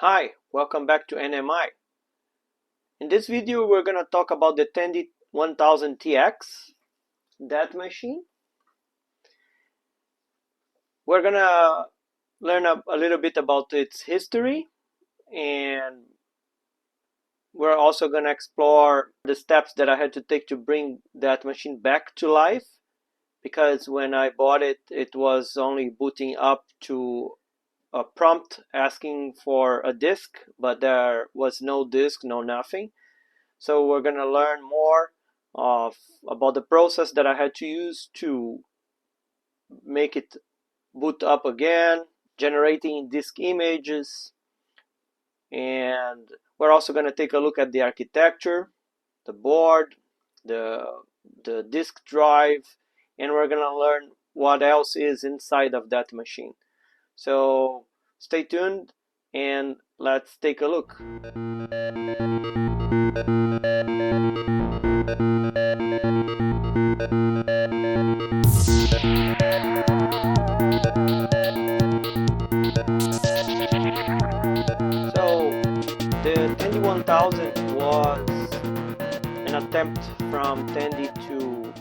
Hi, welcome back to NMI. In this video, we're going to talk about the Tandy 1000TX, that machine. We're going to learn a little bit about its history, and we're also going to explore the steps that I had to take to bring that machine back to life, because when I bought it, it was only booting up to a prompt asking for a disk, but there was no disk, no nothing. So we're going to learn more about the process that I had to use to make it boot up again, generating disk images, and we're also going to take a look at the architecture, the board, the disk drive, and we're going to learn what else is inside of that machine. So stay tuned and let's take a look. So the Tandy 1000 was an attempt from Tandy to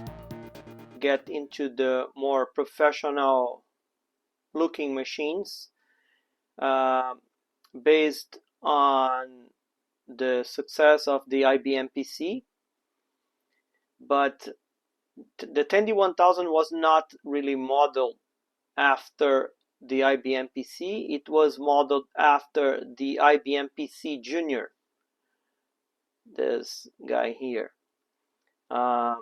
get into the more professional looking machines based on the success of the IBM PC. But the Tandy 1000 was not really modeled after the IBM PC. It was modeled after the IBM PC Junior, this guy here. The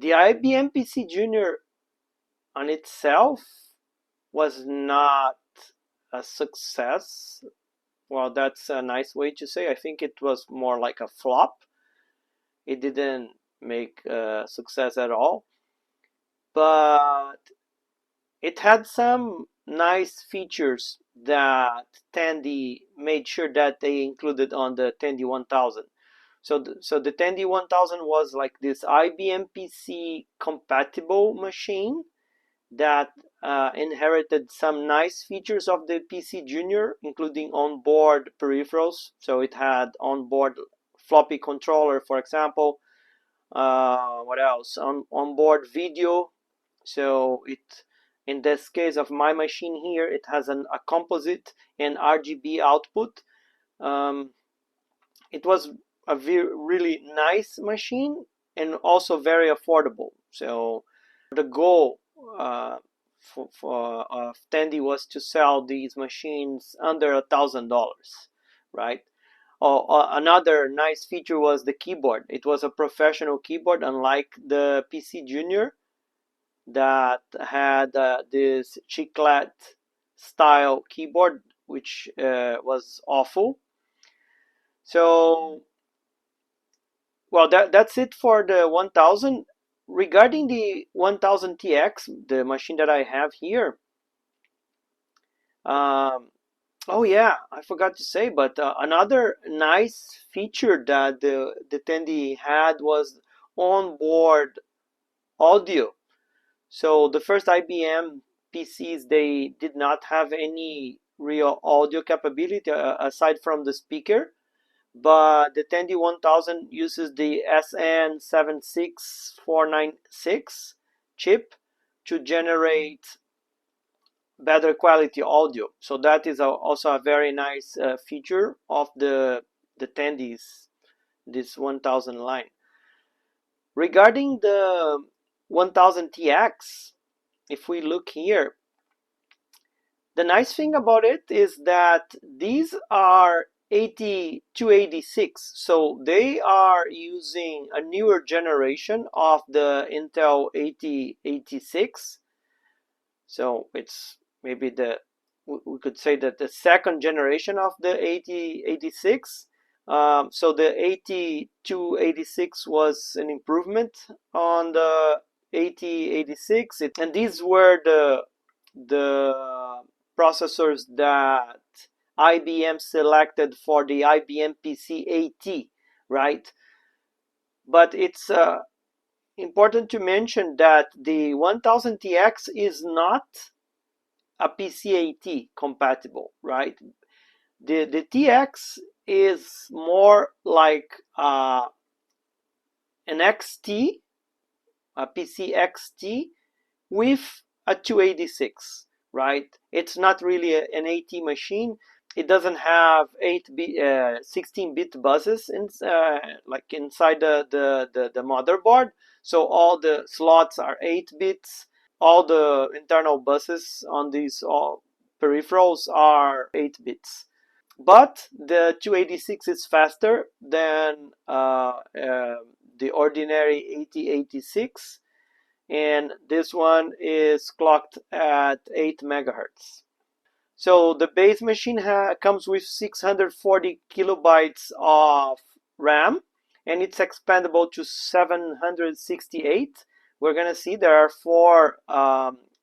IBM PC Junior on itself was not a success. Well, that's a nice way to say. I think it was more like a flop. It didn't make success at all, but it had some nice features that Tandy made sure that they included on the Tandy 1000. So the Tandy 1000 was like this IBM PC compatible machine that inherited some nice features of the PC Junior, including onboard peripherals. So it had onboard floppy controller, for example. What else? Onboard video. So it, in this case of my machine here, it has a composite and RGB output. It was a really nice machine and also very affordable. So the goal of Tandy was to sell these machines under $1,000, right? Another nice feature was the keyboard. It was a professional keyboard, unlike the PC Junior that had this chiclet style keyboard, which was awful. So, well, that's it for the 1000. Regarding the 1000TX, the machine that I have here, oh yeah, I forgot to say, but another nice feature that the Tandy had was onboard audio. So the first IBM PCs, they did not have any real audio capability aside from the speaker, but the Tandy 1000 uses the SN76496 chip to generate better quality audio. So that is also a very nice feature of the Tandy's, this 1000 line. Regarding the 1000TX, if we look here, the nice thing about it is that these are 8286, so they are using a newer generation of the Intel 8086. So it's maybe we could say that the second generation of the 8086. So the 8286 was an improvement on the 8086, and these were the processors that IBM selected for the IBM PC AT, right? But it's important to mention that the 1000TX is not a PCAT compatible, right? The TX is more like an XT, a PCXT with a 286, right? It's not really an AT machine. It doesn't have 16-bit buses like inside the motherboard. So all the slots are 8 bits. All the internal buses on these all peripherals are 8 bits. But the 286 is faster than the ordinary 8086, and this one is clocked at 8 megahertz. So the base machine comes with 640 kilobytes of RAM, and it's expandable to 768. We're gonna see there are 4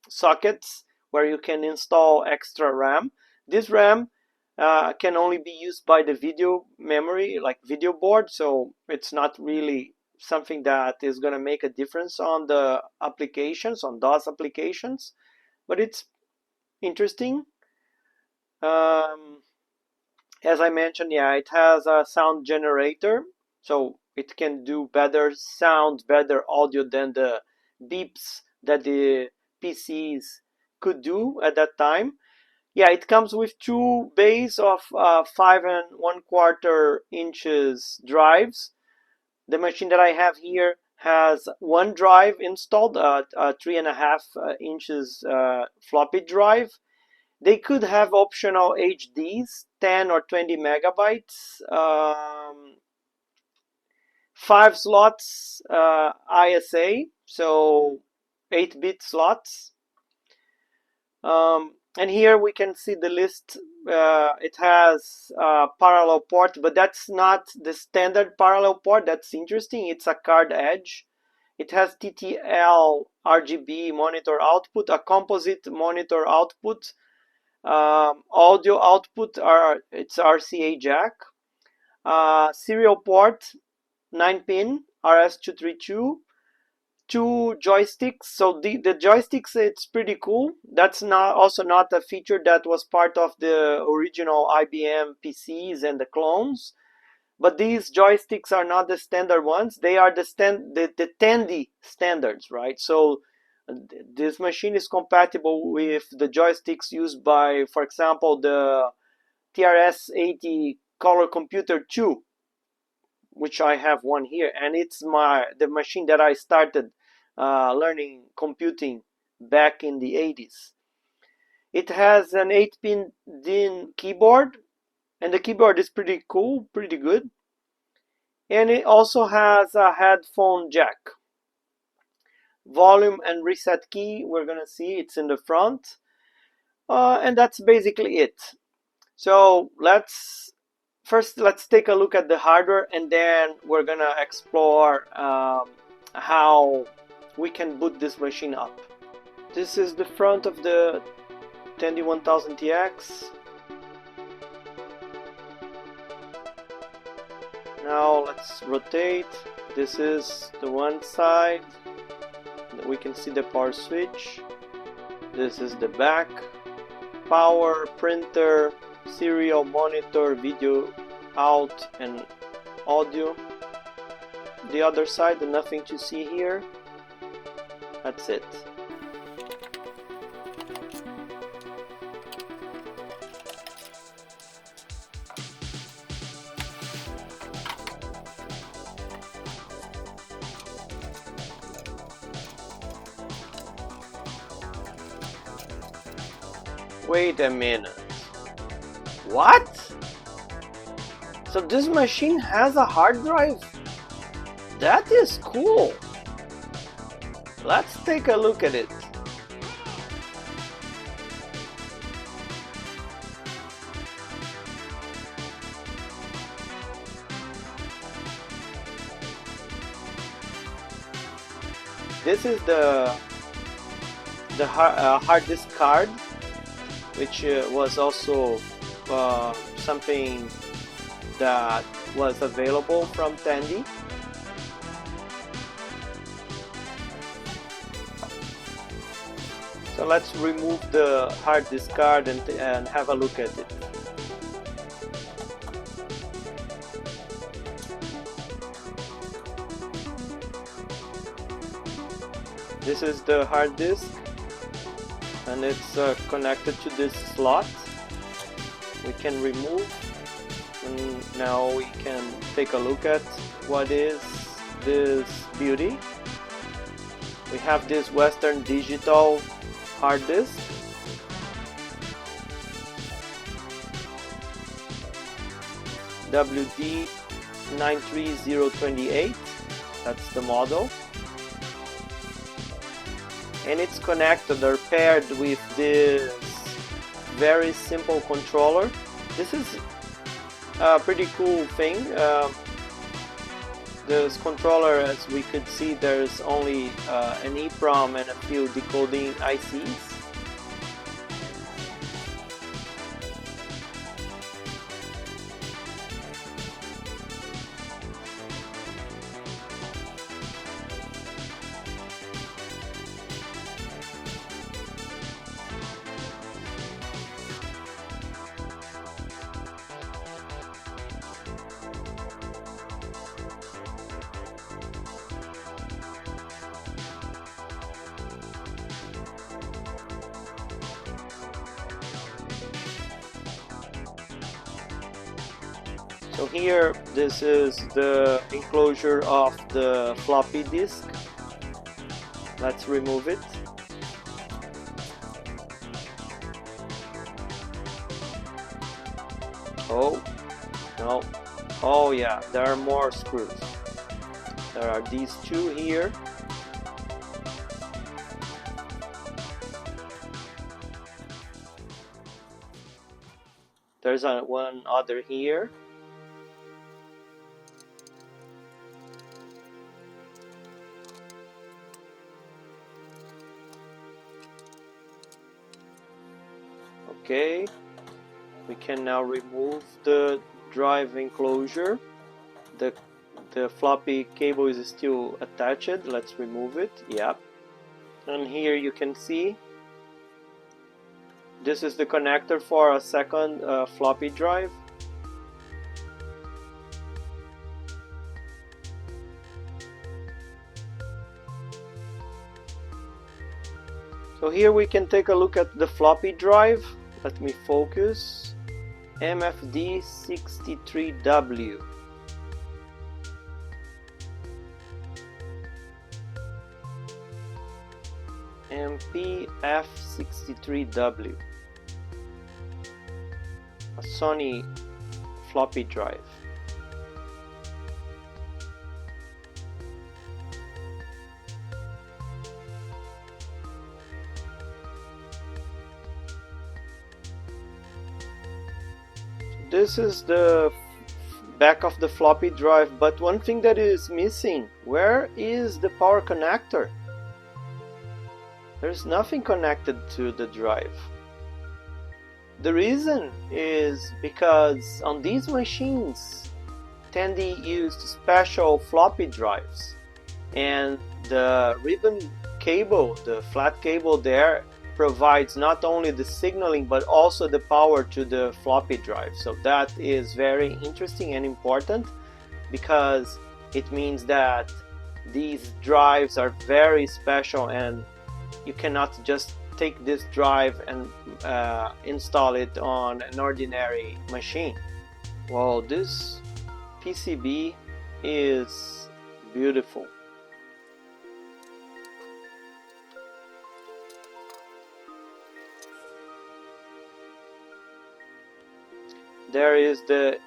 sockets where you can install extra RAM. This RAM can only be used by the video memory, like video board, so it's not really something that is going to make a difference on the applications, on DOS applications, but it's interesting. As I mentioned, yeah, it has a sound generator, so it can do better sound, better audio than the beeps that the PCs could do at that time. Yeah, it comes with 2 bays of 5 1/4 inches drives. The machine that I have here has 1 drive installed, a 3.5 inches floppy drive. They could have optional HDs, 10 or 20 megabytes, 5 slots ISA, so 8-bit slots. And here we can see the list. It has parallel port, but that's not the standard parallel port. That's interesting. It's a card edge. It has TTL RGB monitor output, a composite monitor output, audio output, it's RCA jack, serial port, 9-pin RS-232, 2 joysticks. So the joysticks, it's pretty cool. That's also not a feature that was part of the original IBM PCs and the clones. But these joysticks are not the standard ones. They are the Tandy standards, right? So this machine is compatible with the joysticks used by, for example, the TRS-80 Color Computer 2, which I have one here, and it's the machine that I started learning computing back in the 80s. It has an 8-pin DIN keyboard, and the keyboard is pretty cool, pretty good. And it also has a headphone jack. Volume and reset key, we're gonna see it's in the front. And that's basically it. So let's take a look at the hardware, and then we're gonna explore how we can boot this machine up. This is the front of the Tandy 1000 TX. Now let's rotate. This is the one side. We can see the power switch. This is the back. Power, printer, serial monitor, video out, and audio. The other side, nothing to see here. That's it. Wait a minute. What? So this machine has a hard drive? That is cool. Let's take a look at it. This is the hard disk card, which was also something that was available from Tandy. So let's remove the hard disk card and have a look at it. This is the hard disk, and it's connected to this slot. We can remove, and now we can take a look at what is this beauty. We have this Western Digital hard disk. WD93028, that's the model. And it's connected or paired with this very simple controller. This is a pretty cool thing. This controller, as we could see, there's only an EEPROM and a few decoding ICs. So here, this is the enclosure of the floppy disk. Let's remove it. Oh, no. Oh yeah, there are more screws. There are these two here. There's one other here. Okay, we can now remove the drive enclosure. The floppy cable is still attached. Let's remove it. Yep. And here you can see this is the connector for a second floppy drive. So here we can take a look at the floppy drive. Let me focus. MFD63W. MPF63W. A Sony floppy drive. This is the back of the floppy drive, but one thing that is missing, where is the power connector? There's nothing connected to the drive. The reason is because on these machines, Tandy used special floppy drives, and the ribbon cable, the flat cable there, provides not only the signaling but also the power to the floppy drive. So that is very interesting and important, because it means that these drives are very special and you cannot just take this drive and install it on an ordinary machine. Well, this PCB is beautiful. There is the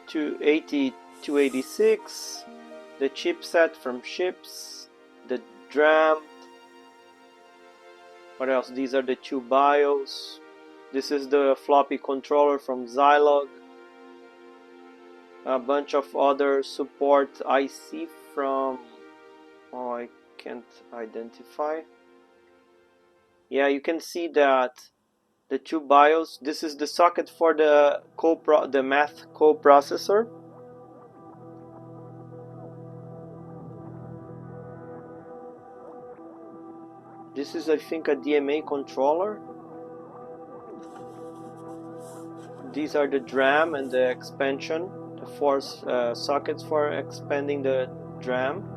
286, the chipset from Chips, the DRAM. What else? These are the two BIOS. This is the floppy controller from Zilog. A bunch of other support IC from... oh, I can't identify. Yeah, you can see that the two BIOS. This is the socket for the math coprocessor. This is, I think, a DMA controller. These are the DRAM and the expansion, the four sockets for expanding the DRAM.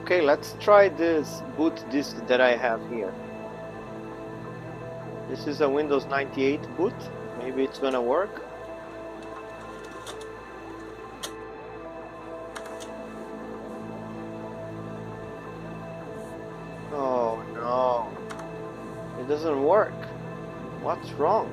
Okay, let's try this boot disk that I have here. This is a Windows 98 boot. Maybe it's gonna work. Oh no, it doesn't work. What's wrong?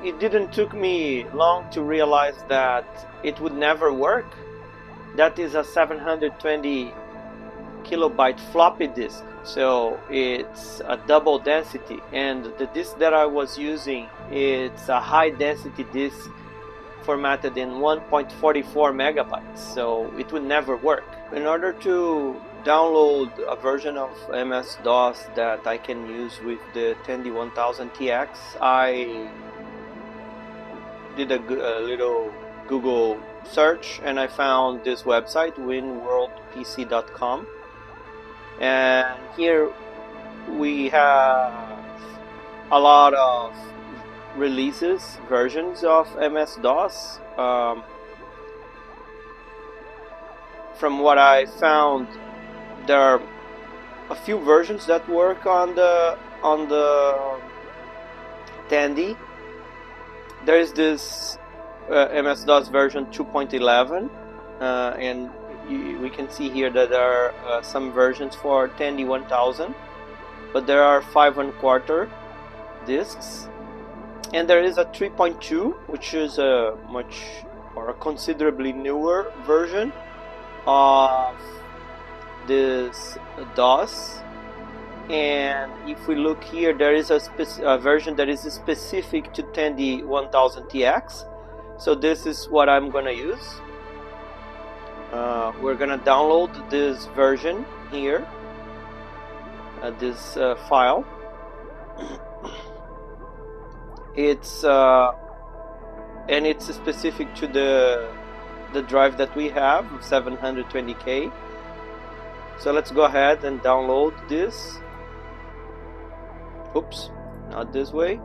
It didn't took me long to realize that it would never work. That is a 720 kilobyte floppy disk, so it's a double density, and the disk that I was using, it's a high density disk formatted in 1.44 megabytes, so it would never work. In order to download a version of MS-DOS that I can use with the Tandy 1000 TX, I did a little Google search and I found this website, winworldpc.com, and here we have a lot of releases, versions of MS-DOS. From what I found, there are a few versions that work on the Tandy. There is this MS-DOS version 2.11, and we can see here that there are some versions for Tandy 1000, but there are 5 1/4 disks, and there is a 3.2, which is a much or a considerably newer version of this DOS. And if we look here, there is a version that is specific to Tandy 1000 TX. So this is what I'm gonna use. We're gonna download this version here, this file. It's and it's specific to the drive that we have, 720K. So let's go ahead and download this. Oops, not this way.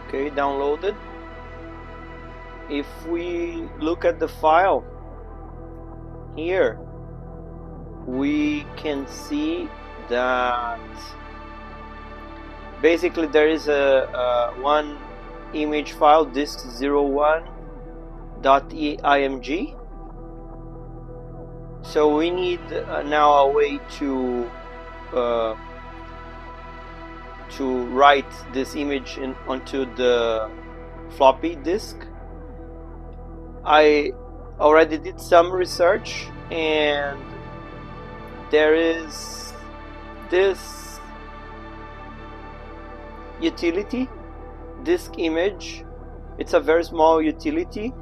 Okay, downloaded. If we look at the file here, we can see that basically there is a one image file, disk01.img. So we need now a way to write this image onto the floppy disk. I already did some research, and there is this utility, disk image. It's a very small utility.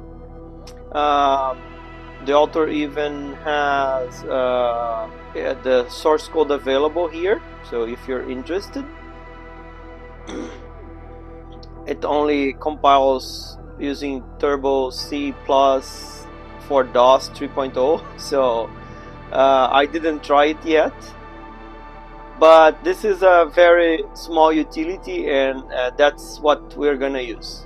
The author even has the source code available here, so if you're interested. It only compiles using Turbo C+ for DOS 3.0, so I didn't try it yet. But this is a very small utility, and that's what we're gonna use.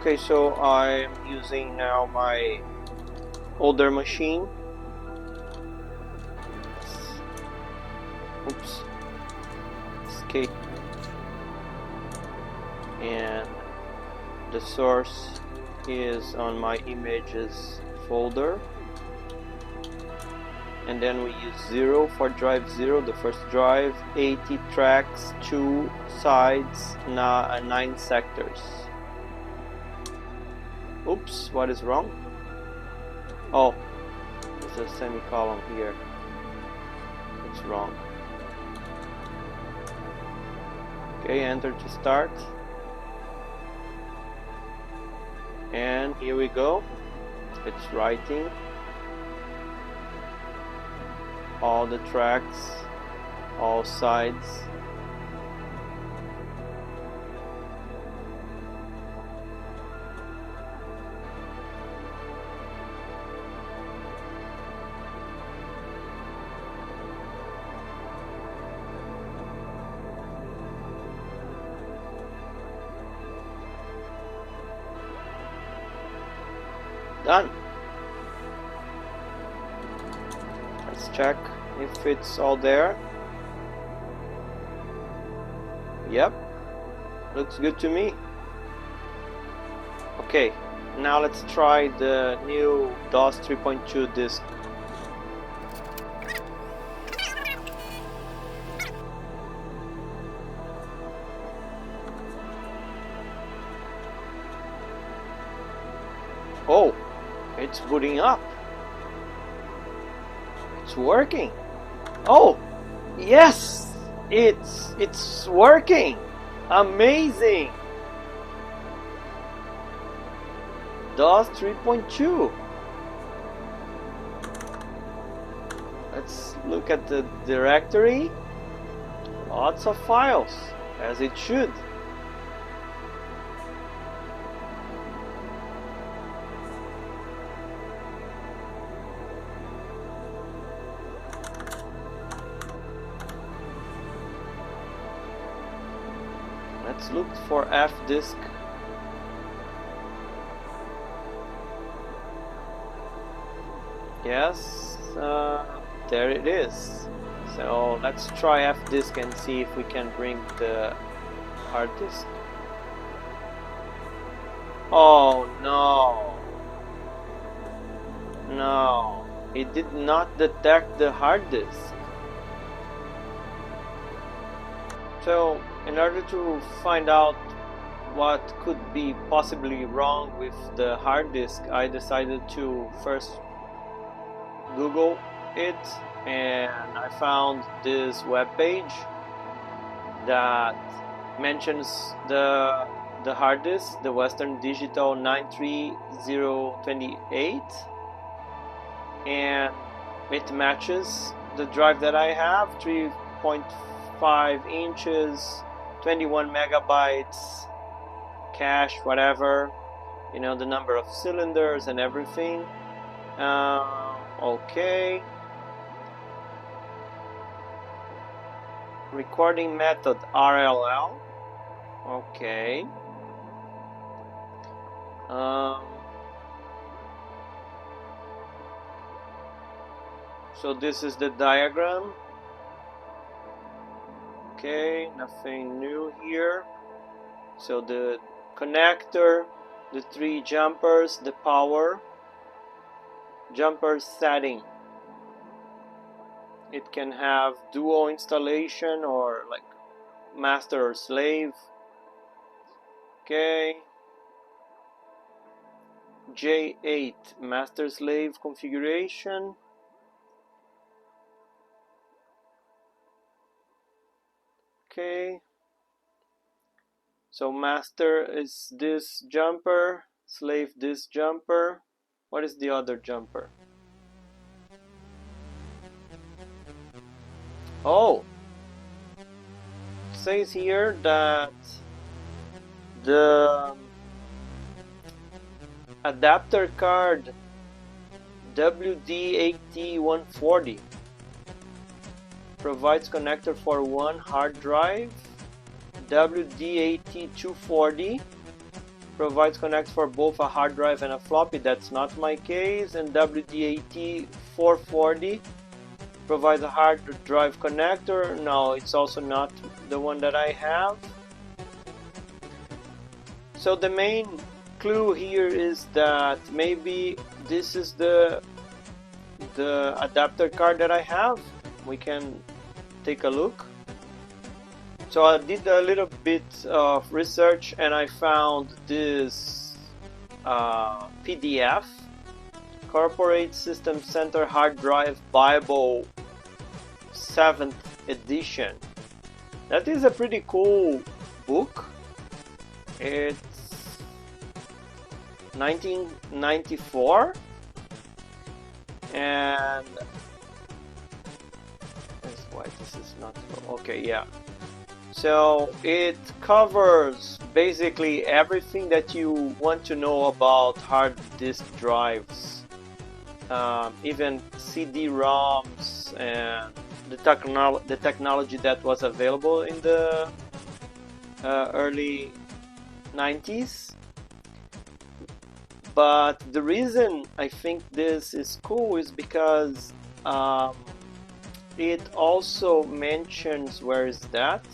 Okay, so I'm using now my older machine. Oops. Escape. And the source is on my images folder. And then we use 0 for drive 0, the first drive, 80 tracks, 2 sides, 9 sectors. Oops, what is wrong? Oh, there's a semicolon here. It's wrong. Okay, enter to start. And here we go. It's writing all the tracks, all sides. Done. Let's check if it's all there. Yep, looks good to me. Okay, now let's try the new DOS 3.2 disk. Oh, it's booting up. It's working. Oh, yes, it's working. Amazing. DOS 3.2. Let's look at the directory. Lots of files, as it should. Let's look for F disk. Yes, there it is. So let's try F disk and see if we can bring the hard disk. Oh no! No, it did not detect the hard disk. So in order to find out what could be possibly wrong with the hard disk, I decided to first Google it, and I found this web page that mentions the hard disk, the Western Digital 93028, and it matches the drive that I have, 3.5 inches, 21 megabytes, cache, whatever, you know, the number of cylinders and everything. Okay, recording method RLL. Okay. So this is the diagram. Okay, nothing new here. So the connector, the 3 jumpers, the power, jumper setting. It can have dual installation or like master or slave. Okay. J8 master slave configuration. Okay. So master is this jumper, slave this jumper. What is the other jumper? Oh, it says here that the adapter card WD-AT140 provides connector for one hard drive. WD-AT240 provides connect for both a hard drive and a floppy. That's not my case. And WD-AT440 provides a hard drive connector. No, it's also not the one that I have. So the main clue here is that maybe this is the adapter card that I have. We can take a look. So I did a little bit of research and I found this PDF, Corporate System Center Hard Drive Bible 7th edition. That is a pretty cool book. It's 1994 and that's why this is not okay. Yeah, so it covers basically everything that you want to know about hard disk drives, even CD-ROMs and the technology that was available in the early 90s. But the reason I think this is cool is because it also mentions, where is that?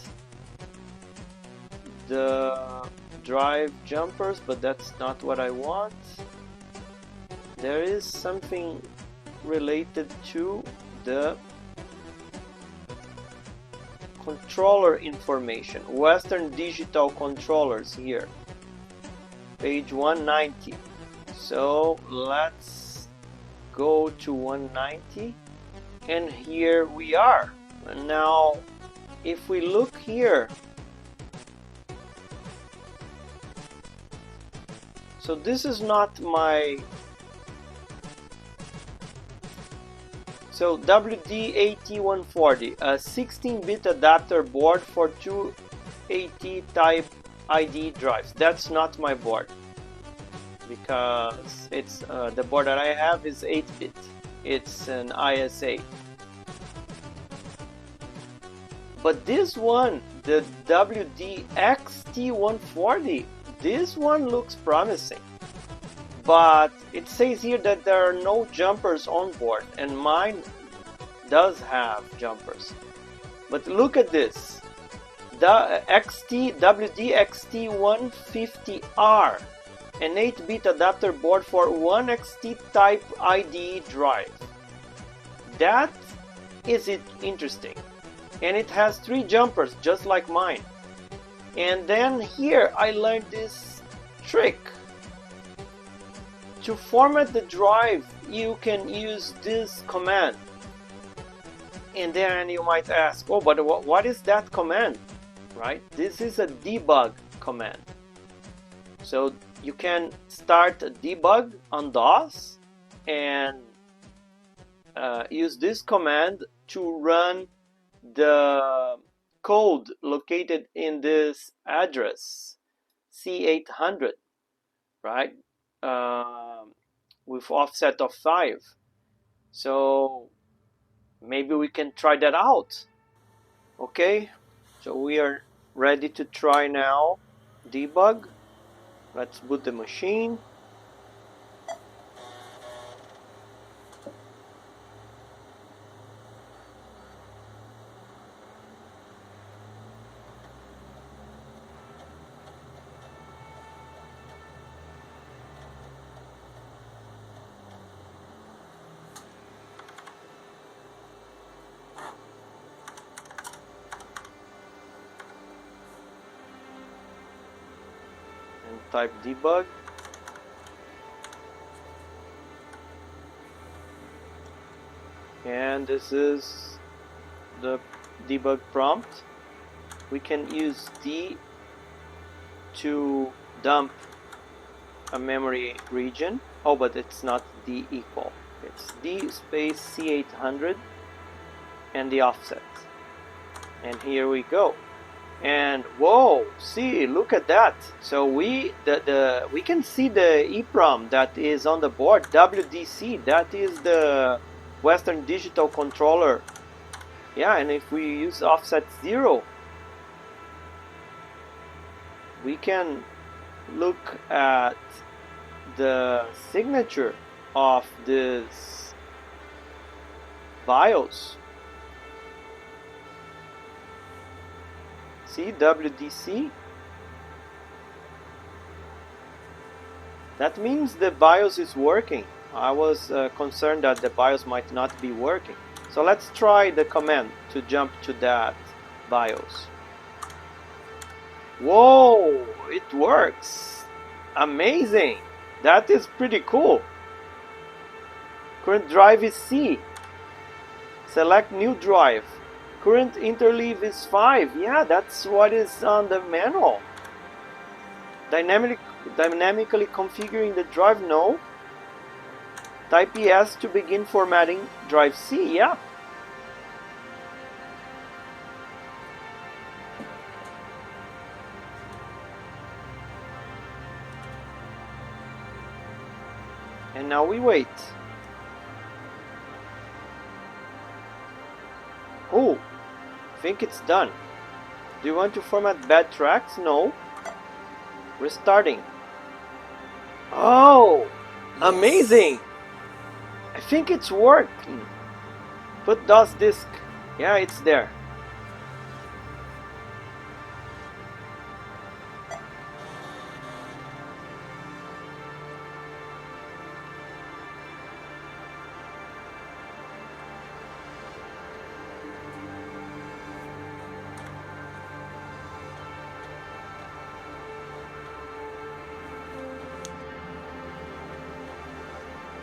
The drive jumpers, but that's not what I want. There is something related to the controller information. Western Digital controllers here. Page 190. So let's go to 190 and here we are. Now if we look here, so this is not my, so WD-AT140, a 16-bit adapter board for 2 AT type ID drives. That's not my board, because it's the board that I have is 8-bit. It's an ISA. But this one, the WD-XT140, this one looks promising. But it says here that there are no jumpers on board, and mine does have jumpers. But look at this, the WD-XT150R, an 8-bit adapter board for 1 XT type IDE drive. That is interesting, and it has 3 jumpers just like mine. And then here I learned this trick. To format the drive, you can use this command. And then you might ask, oh, but what is that command? Right? This is a debug command. So you can start a debug on DOS and use this command to run the code located in this address C800, right? With offset of 5. So maybe we can try that out. Okay, so we are ready to try now debug. Let's boot the machine. And type debug. And this is the debug prompt. We can use D to dump a memory region. Oh, but it's not D equal. It's D space C800 and the offset. And here we go. And whoa, see, look at that. So we can see the EEPROM that is on the board, WDC. That is the Western Digital Controller. Yeah, and if we use offset 0, we can look at the signature of this BIOS. See, WDC. That means the BIOS is working. I was concerned that the BIOS might not be working. So let's try the command to jump to that BIOS. Whoa, it works. Amazing. That is pretty cool. Current drive is C. Select new drive. Current interleave is 5. Yeah, that's what is on the manual. Dynamically configuring the drive, no. Type yes to begin formatting drive C, yeah. And now we wait. Oh, I think it's done. Do you want to format bad tracks? No. Restarting. Oh, amazing! I think it's working. Put DOS disk. Yeah, it's there.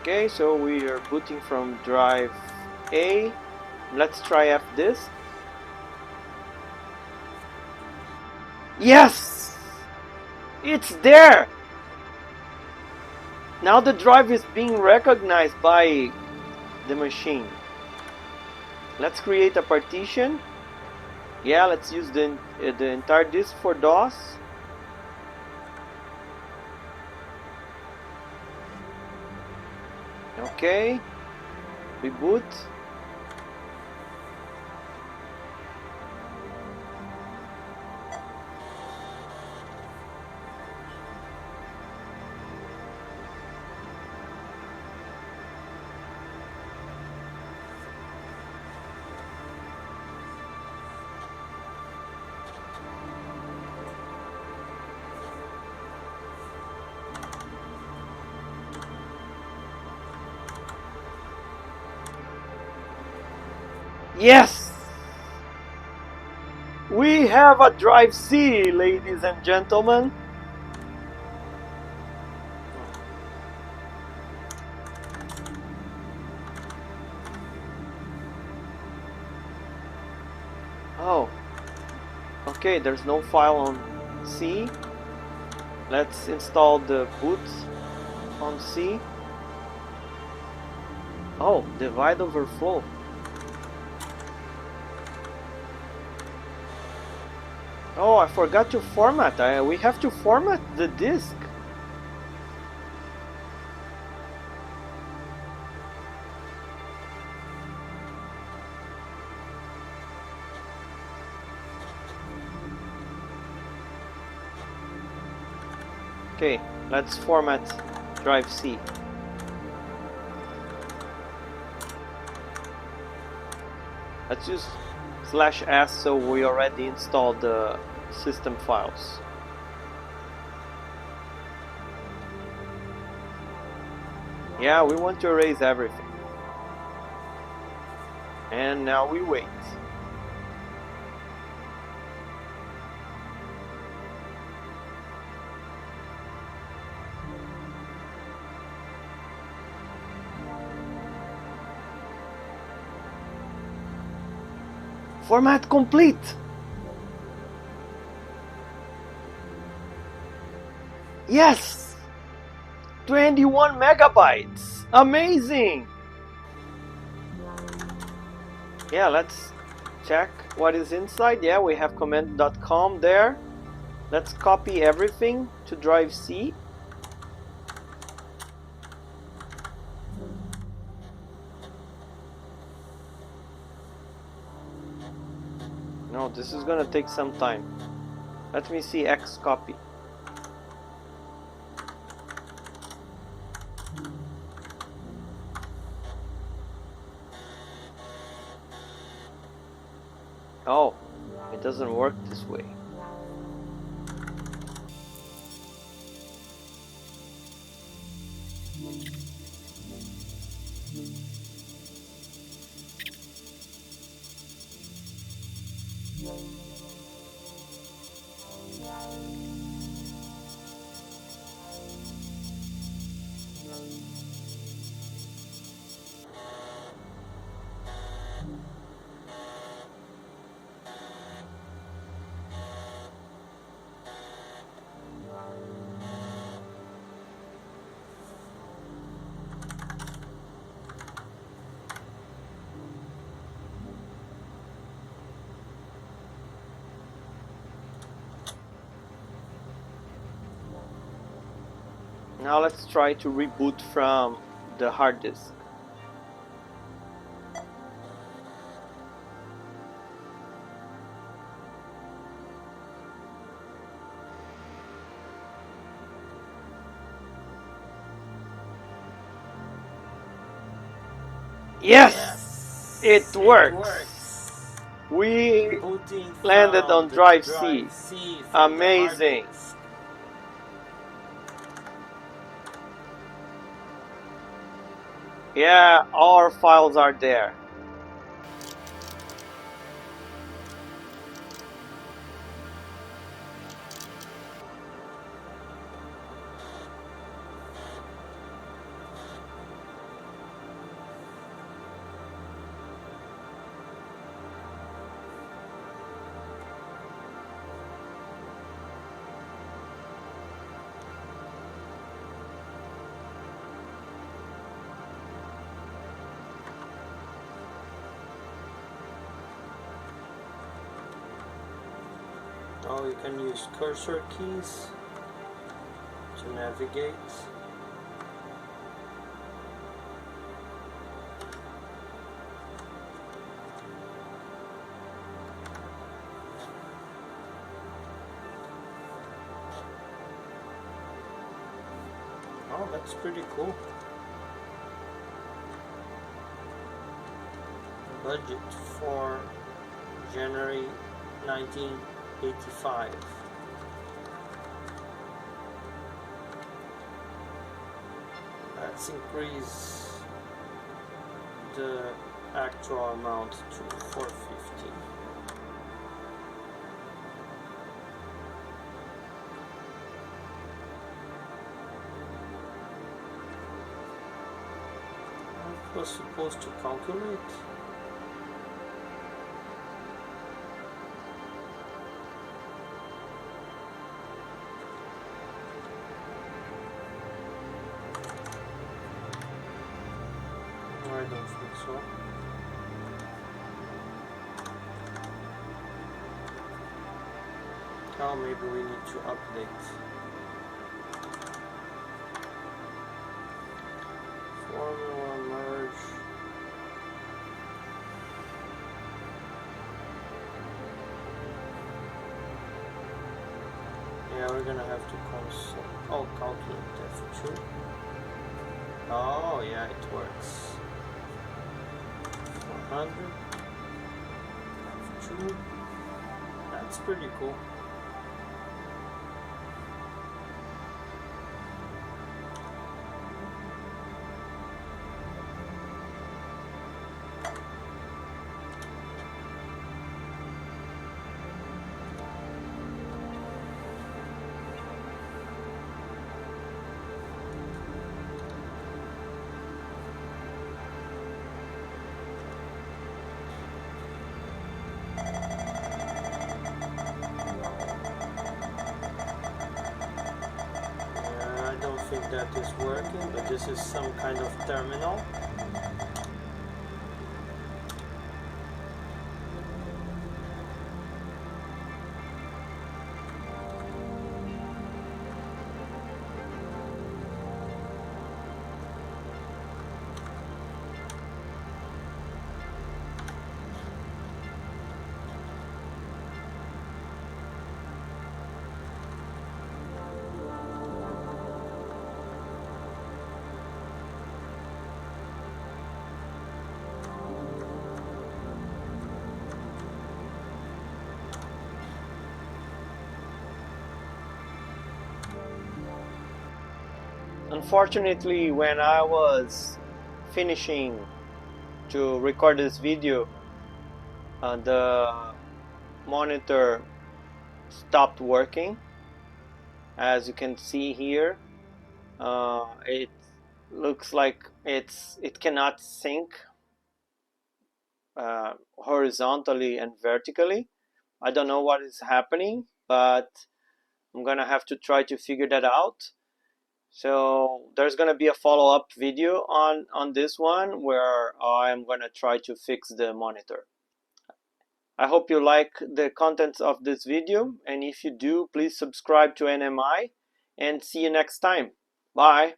Okay, so we are booting from drive A. Let's try F disk. Yes! It's there! Now the drive is being recognized by the machine. Let's create a partition. Yeah, let's use the entire disk for DOS. Okay, reboot. Yes! We have a drive C, ladies and gentlemen. Oh, okay, there's no file on C. Let's install the boot on C. Oh, divide overflow. Oh, I forgot to format. We have to format the disk. Okay, let's format drive C. Let's use /s so we already installed the system files. Yeah, we want to erase everything. And now we wait. Format complete! Yes! 21 megabytes! Amazing! Yeah, let's check what is inside. Yeah, we have command.com there. Let's copy everything to drive C. No, this is gonna take some time. Let me see X copy. Oh, it doesn't work this way. Now let's try to reboot from the hard disk. Yes! It works! We landed on drive C. Amazing! Yeah, our files are there. Now you can use cursor keys to navigate. Oh, that's pretty cool. Budget for January 1985. Let's increase the actual amount to 450. I was supposed to calculate. I don't think so. Oh, maybe we need to update. Formula merge. Yeah, we're gonna have to calculate F2. Oh, yeah, it works. 400 F2. That's pretty cool. I don't think that is working, but this is some kind of terminal. Unfortunately, when I was finishing to record this video, the monitor stopped working. As you can see here, it looks like it cannot sync horizontally and vertically. I don't know what is happening, but I'm gonna have to try to figure that out. So there's gonna be a follow-up video on this one where I'm gonna try to fix the monitor. I hope you like the contents of this video, and if you do, please subscribe to NMI, and see you next time. Bye.